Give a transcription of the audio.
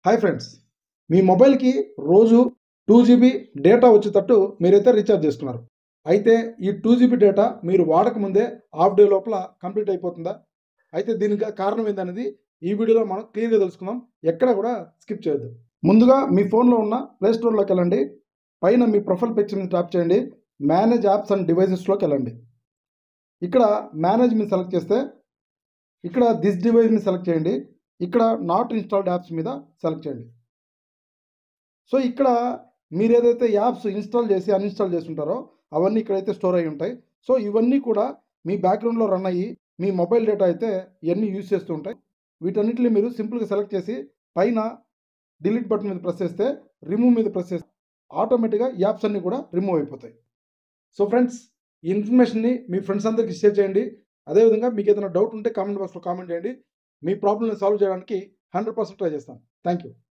Hi friends, మీ మొబైల్కి రోజు 2 GB data వచ్చేటట్టు మీరైతే రీఛార్జ్ చేసుకున్నారు. అయితే ఈ 2 GB డేటా మీరు వాడకముందే హాఫ్ డే లోపల కంప్లీట్ అయిపోతుందా? అయితే దీనికి కారణం ఏందనేది ఈ వీడియోలో మనం క్లియర్గా తెలుసుకుందాం. ఎక్కడ కూడా స్కిప్ చేయొద్దు. ముందుగా మీ ఫోన్లో ఉన్న ప్లే స్టోర్లోకి వెళ్ళండి. పైన మీ ప్రొఫైల్ పిక్చర్ మీద ట్యాప్ చేయండి. మేనేజ్ యాప్స్ అండ్ డివైజెస్లోకి వెళ్ళండి. ఇక్కడ మేనేజ్ మీద సెలెక్ట్ చేస్తే ఇక్కడ దిస్ డివైస్ మీద సెలెక్ట్ చేయండి. ఇక్కడ నాట్ ఇన్స్టాల్డ్ యాప్స్ మీద సెలెక్ట్ చేయండి. సో ఇక్కడ మీరు ఏదైతే యాప్స్ ఇన్స్టాల్ చేసి అన్ఇన్స్టాల్ చేసి ఉంటారో అవన్నీ ఇక్కడైతే స్టోర్ అయి ఉంటాయి. సో ఇవన్నీ కూడా మీ బ్యాక్గ్రౌండ్లో రన్ అయ్యి మీ మొబైల్ డేటా అయితే ఇవన్నీ యూజ్ చేస్తూ ఉంటాయి. వీటన్నిటిని మీరు సింపుల్గా సెలెక్ట్ చేసి పైన డిలీట్ బటన్ మీద ప్రెస్ చేస్తే రిమూవ్ మీద ప్రెస్ చేస్తే ఆటోమేటిక్గా యాప్స్ అన్నీ కూడా రిమూవ్ అయిపోతాయి. సో ఫ్రెండ్స్, ఈ ఇన్ఫర్మేషన్ని మీ ఫ్రెండ్స్ అందరికీ షేర్ చేయండి. అదేవిధంగా మీకు ఏదైనా డౌట్ ఉంటే కామెంట్ బాక్స్లో కామెంట్ చేయండి. మీ ప్రాబ్లమ్ని సాల్వ్ చేయడానికి 100% ట్రై చేస్తాను. Thank you.